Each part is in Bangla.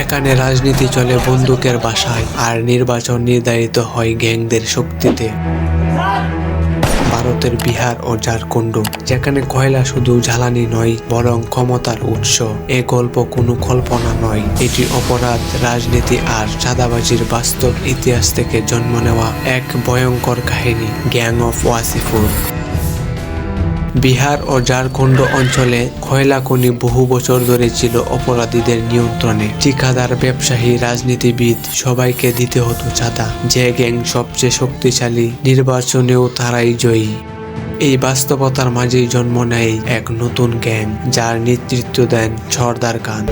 এখানে রাজনীতি চলে বন্দুকের বাসায়, আর নির্বাচন নির্ধারিত হয় গ্যাংদের শক্তিতে। ভারতের বিহার ও ঝাড়খণ্ড, যেখানে কয়লা শুধু জ্বালানি নয় বরং ক্ষমতার উৎস। এ গল্প কোনো কল্পনা নয়, এটি অপরাধ, রাজনীতি আর চাঁদাবাজির বাস্তব ইতিহাস থেকে জন্ম নেওয়া এক ভয়ঙ্কর কাহিনী, গ্যাং অফ ওয়াসিপুর। বিহার ও ঝাড়খণ্ড অঞ্চলে কয়লা খনি বহু বছর ধরে ছিল অপরাধীদের নিয়ন্ত্রণে। ঠিকাদার, ব্যবসায়ী, রাজনীতিবিদ সবাইকে দিতে হতো চাঁদা। যে গ্যাং সবচেয়ে শক্তিশালী, নির্বাচনেও তারাই জয়ী। এই বাস্তবতার মাঝেই জন্ম নেয় এক নতুন গ্যাং, যার নেতৃত্ব দেন সর্দার খান।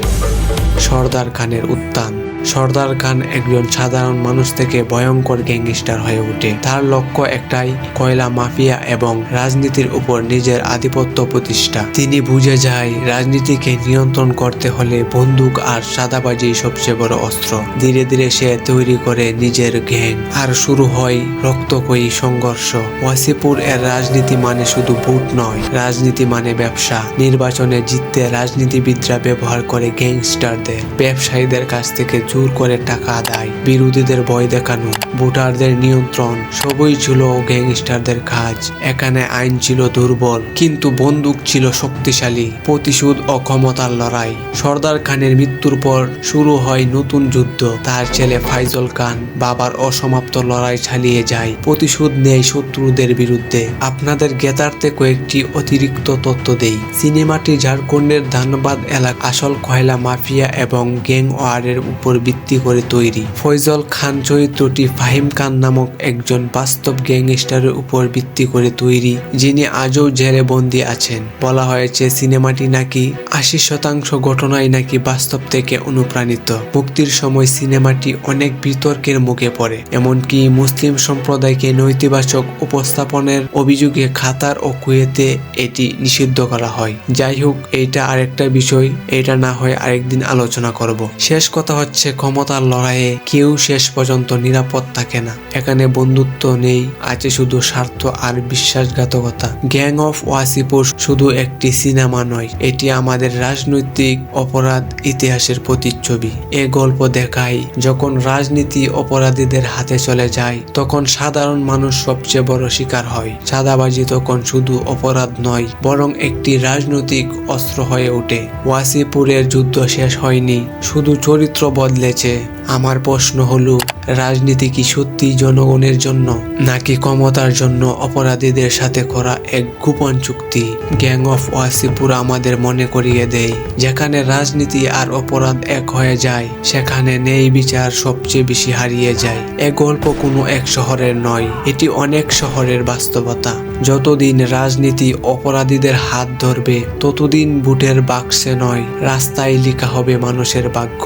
সর্দার খানের উত্থান। সর্দার খান একজন সাধারণ মানুষ থেকে ভয়ঙ্কর গ্যাংস্টার হয়ে ওঠে। তার লক্ষ্য একটাই, কয়লা মাফিয়া এবং রাজনীতির উপর নিজের আধিপত্য প্রতিষ্ঠা। তিনি বুঝে যায় রাজনীতিকে নিয়ন্ত্রণ করতে হলে বন্দুক আর চাঁদাবাজি সবচেয়ে বড় অস্ত্র। ধীরে ধীরে সে তৈরি করে নিজের গ্যাং, আর শুরু হয় রক্তক্ষয়ী সংঘর্ষ। ওয়াসিপুর এর রাজনীতি মানে শুধু ভোট নয়, রাজনীতি মানে ব্যবসা। নির্বাচনে জিততে রাজনীতিবিদরা ব্যবহার করে গ্যাংস্টারদের, ব্যবসায়ীদের কাছ থেকে জোর করে টাকা আদায়, বিরোধীদের ভয় দেখানো, ভোটারদের নিয়ন্ত্রণ, সবই ছিল গ্যাংস্টারদের কাজ। এখানে আইন ছিল দুর্বল, কিন্তু বন্দুক ছিল শক্তিশালী। প্রতিশোধ ও ক্ষমতার লড়াই। সর্দার খানের মৃত্যুর পর শুরু হয় নতুন যুদ্ধ। তার ছেলে ফাইজল খান বাবার অসমাপ্ত লড়াই চালিয়ে যায়, প্রতিশোধ নেয় শত্রুদের বিরুদ্ধে। আপনাদের জ্ঞাতার্থে কয়েকটি অতিরিক্ত তথ্য দেই। সিনেমাটি ঝাড়খণ্ডের ধানবাদ এলাকা আসল কয়লা মাফিয়া এবং গ্যাং ওয়ারের উপর ভিত্তি করে তৈরি। ফয়জল খান চরিত্রটি ফাহিম খান নামক একজন বাস্তব গ্যাংস্টারের উপর ভিত্তি করে তৈরি, যিনি আজও জেলে বন্দী আছেন। বলা হয়েছে সিনেমাটি নাকি ৮০% ঘটনাই নাকি বাস্তব থেকে অনুপ্রাণিত। মুক্তির সময় সিনেমাটি অনেক বিতর্কের মুখে পড়ে, এমনকি মুসলিম সম্প্রদায়কে নৈতিবাচক উপস্থাপনের অভিযোগে কাতার ও কুয়েতে এটি নিষিদ্ধ করা হয়। যাই হোক, এইটা আরেকটা বিষয়, এটা না হয় আরেকদিন আলোচনা করব। শেষ কথা হচ্ছে, ক্ষমতার লড়াইয়ে কেউ শেষ পর্যন্ত নিরাপদ থাকে না। এখানে বন্ধুত্ব নেই, আছে শুধু স্বার্থ আর বিশ্বাসঘাতকতা। গ্যাং অফ ওয়াসিপুর শুধু একটি সিনেমা নয়, এটি আমাদের রাজনৈতিক অপরাধ ইতিহাসের প্রতিচ্ছবি। এ গল্প দেখায়, যখন রাজনীতি অপরাধীদের হাতে চলে যায় তখন সাধারণ মানুষ সবচেয়ে বড় শিকার হয়। চাঁদাবাজি তখন শুধু অপরাধ নয়, বরং একটি রাজনৈতিক অস্ত্র হয়ে ওঠে। ওয়াসিপুরের যুদ্ধ শেষ হয়নি, শুধু চরিত্র বদলেছে। আমার প্রশ্ন হলো, রাজনীতি কি সত্যি জনগণের জন্য, নাকি ক্ষমতার জন্য অপরাধীদের সাথে করা এক গোপন চুক্তি? গ্যাং অফ ওয়াসিপুর আমাদের মনে করিয়ে দেয়, যেখানে রাজনীতি আর অপরাধ এক হয়ে যায় সেখানে ন্যায় বিচার সবচেয়ে বেশি হারিয়ে যায়। এ গল্প কোনো এক শহরের নয়, এটি অনেক শহরের বাস্তবতা। যতদিন রাজনীতি অপরাধীদের হাত ধরবে, ততদিন ভোটের বাক্সে নয়, রাস্তায় লেখা হবে মানুষের ভাগ্য।